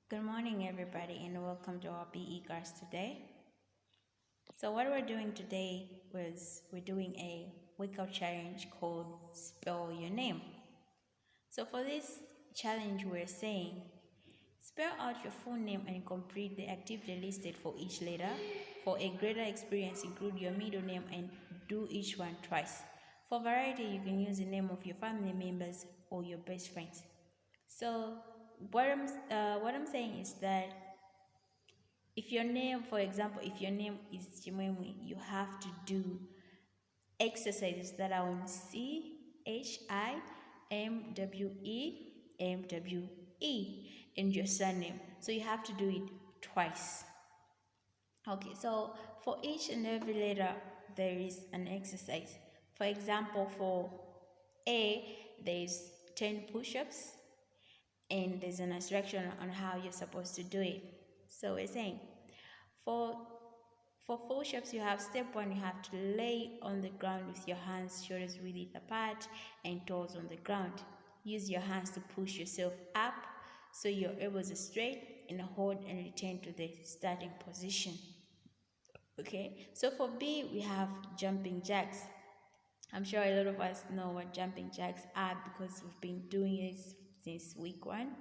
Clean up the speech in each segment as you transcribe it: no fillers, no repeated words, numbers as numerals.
Good morning, everybody, and welcome to our PE class today. So, what we're doing today was we're doing a wake up challenge called Spell Your Name. So, for this challenge, we're saying spell out your full name and complete the activity listed for each letter. For a greater experience, include your middle name and do each one twice. For variety, you can use the name of your family members or your best friends. So, what I'm saying is that if your name, for example, if your name is Chimwemwe, you have to do exercises that are on CHIMWEMWE and your surname. So you have to do it twice. Okay, so for each and every letter, there is an exercise. For example, for A, there's 10 push-ups and there's an instruction on how you're supposed to do it. So we're saying for push-ups, you have step 1, you have to lay on the ground with your hands shoulders width apart and toes on the ground. Use your hands to push yourself up so your elbows are straight and hold and return to the starting position. Okay, so for B, we have jumping jacks. I'm sure a lot of us know what jumping jacks are because we've been doing it since week 1.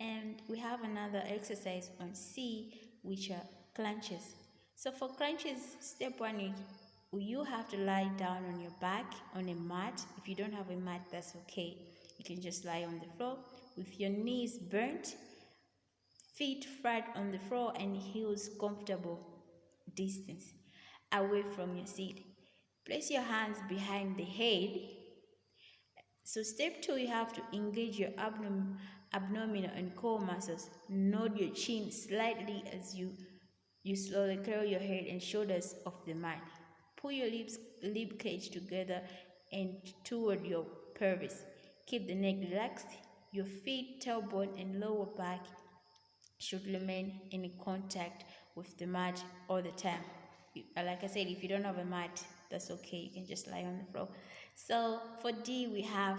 And we have another exercise on C, which are crunches. So for crunches, step 1 is you have to lie down on your back on a mat. If you don't have a mat, that's okay. You can just lie on the floor with your knees bent, feet flat on the floor, and heels comfortable distance away from your seat. Place your hands behind the head. So step 2, you have to engage your abdominal and core muscles. Nod your chin slightly as you slowly curl your head and shoulders off the mat. Pull your rib cage together and toward your pelvis. Keep the neck relaxed. Your feet, tailbone, and lower back should remain in contact with the mat all the time. Like I said, if you don't have a mat, that's okay. You can just lie on the floor. So for D, we have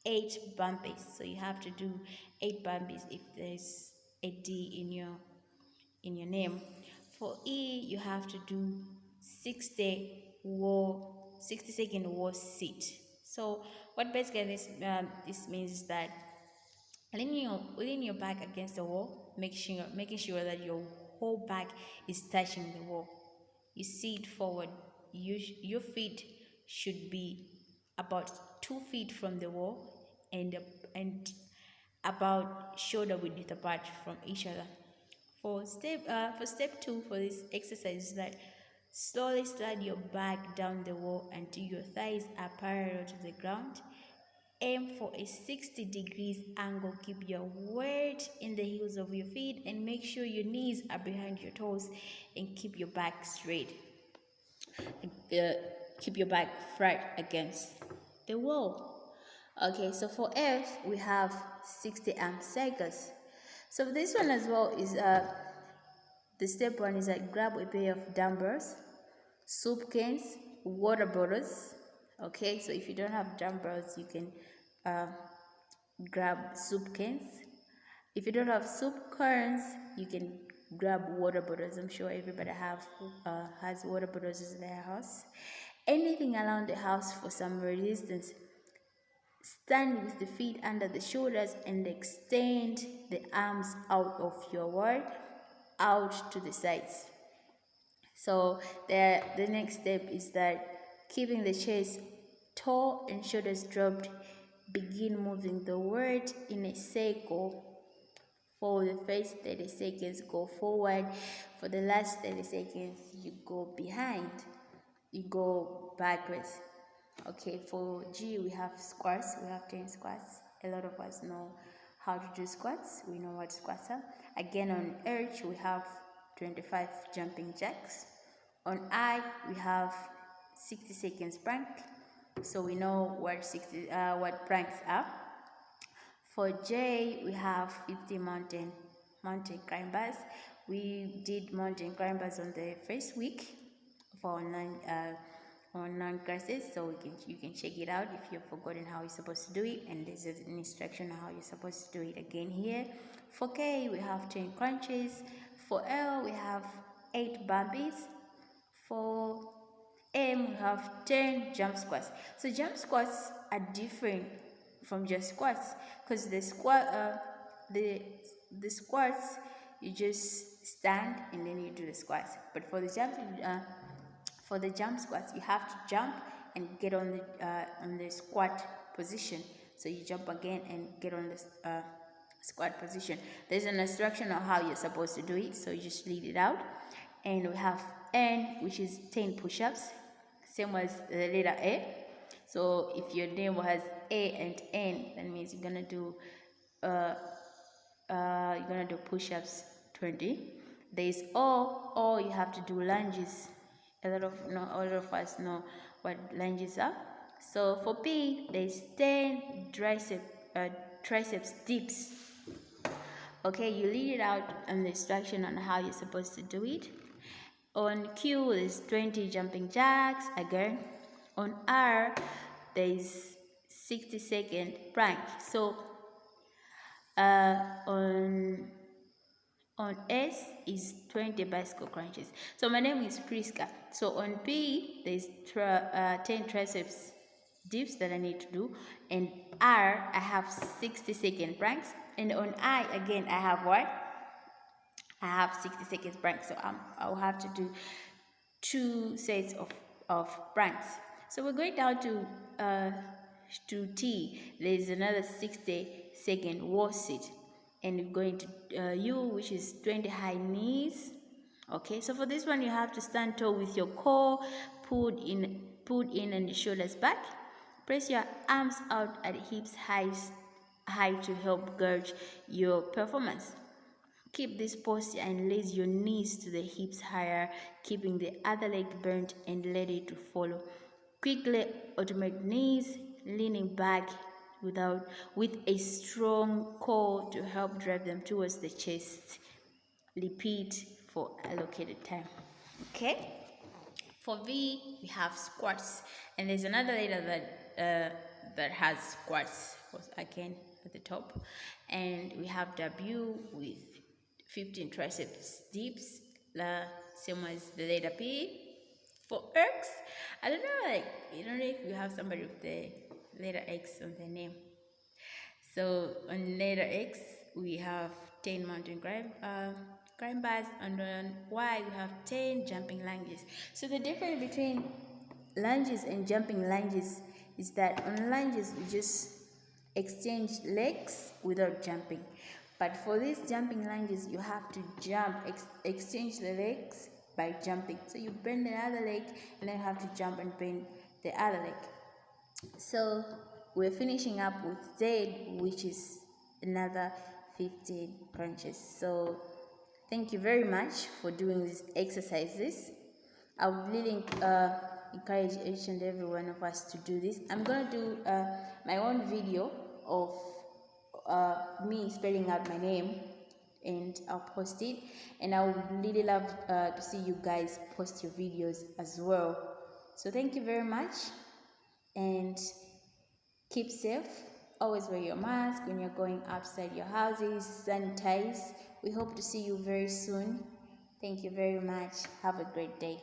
8 bumpies. So you have to do 8 bumpies if there's a D in your name. For E, you have to do 60-second wall sit. So what basically this means is that leaning your back against the wall, making sure that your whole back is touching the wall. You sit forward. Your feet should be about 2 feet from the wall and about shoulder width apart from each other. For step 2 for this exercise is that slowly slide your back down the wall until your thighs are parallel to the ground. Aim for a 60 degrees angle. Keep your weight in the heels of your feet and make sure your knees are behind your toes and keep your back straight. Keep your back flat against the wall. Okay, so for F, we have 60 arm circles. So this one as well is the step 1 is that grab a pair of dumbbells, soup cans, water bottles. Okay, so if you don't have dumbbells, you can grab soup cans. If you don't have soup cans, you can grab water bottles. I'm sure everybody has water bottles in their house. Anything around the house for some resistance. Stand with the feet under the shoulders and extend the arms out of your wall, out to the sides. So the next step is that keeping the chest tall and shoulders dropped, begin moving the word in a circle. For the first 30 seconds, go forward. For the last 30 seconds, you go behind. You go backwards. Okay, for G, we have squats. We have 10 squats. A lot of us know how to do squats. We know what squats are. Again, on H, we have 25 jumping jacks. On I, we have 60 seconds plank. So we know what planks are. For J, we have 50 mountain climbers. We did mountain climbers on the first week of our on non-classes, so you can check it out if you've forgotten how you're supposed to do it, and there's an instruction on how you're supposed to do it again here. For K we have 10 crunches. For L we have 8 burpees. For M we have 10 jump squats. So jump squats are different from just squats, because the squats you just stand and then you do the squats, but for the jump squats you have to jump and get on the squat position. So you jump again and get on the squat position. There's an instruction on how you're supposed to do it, so you just lead it out. And we have N, which is 10 push-ups, same as the letter A. So if your name has A and N, that means you're gonna do push-ups 20. There's O, you have to do lunges. A lot of us know what lunges are. So for P, there's 10 triceps dips. Okay, you lead it out on the instruction on how you're supposed to do it. On Q, there's 20 jumping jacks again. On R, there's 60-second plank. So on S is 20 bicycle crunches. So my name is Priska. So on P, there's 10 triceps dips that I need to do. And R, I have 60-second planks. And on I, again, I have what? I have 60-second planks. So I'll have to do 2 sets of planks. So we're going down to T. There's another 60-second wall sit. And we're going to U, which is 20 high knees. Okay, so for this one you have to stand tall with your core pulled in and the shoulders back. Press your arms out at hips high to help gauge your performance. Keep this posture and raise your knees to the hips higher, keeping the other leg bent and ready to follow. Quickly automate knees, leaning back with a strong core to help drive them towards the chest. Repeat for allocated time. Okay? For V, we have squats, and there's another letter that has squats again at the top, and we have W with 15 triceps dips, same as the letter P. For X, I don't know if you have somebody with the letter X on their name. So on letter X, we have 10 mountain climbers, and on Y, we have 10 jumping lunges. So the difference between lunges and jumping lunges is that on lunges, we just exchange legs without jumping. But for these jumping lunges, you have to jump, exchange the legs by jumping. So you bend the other leg and then you have to jump and bend the other leg. So we're finishing up with Z, which is another 15 crunches. So thank you very much for doing these exercises. I would really encourage each and every one of us to do this. I'm going to do my own video of me spelling out my name, and I'll post it. And I would really love to see you guys post your videos as well. So thank you very much, and keep safe. Always wear your mask when you're going outside your houses. Sanitize. We hope to see you very soon. Thank you very much. Have a great day.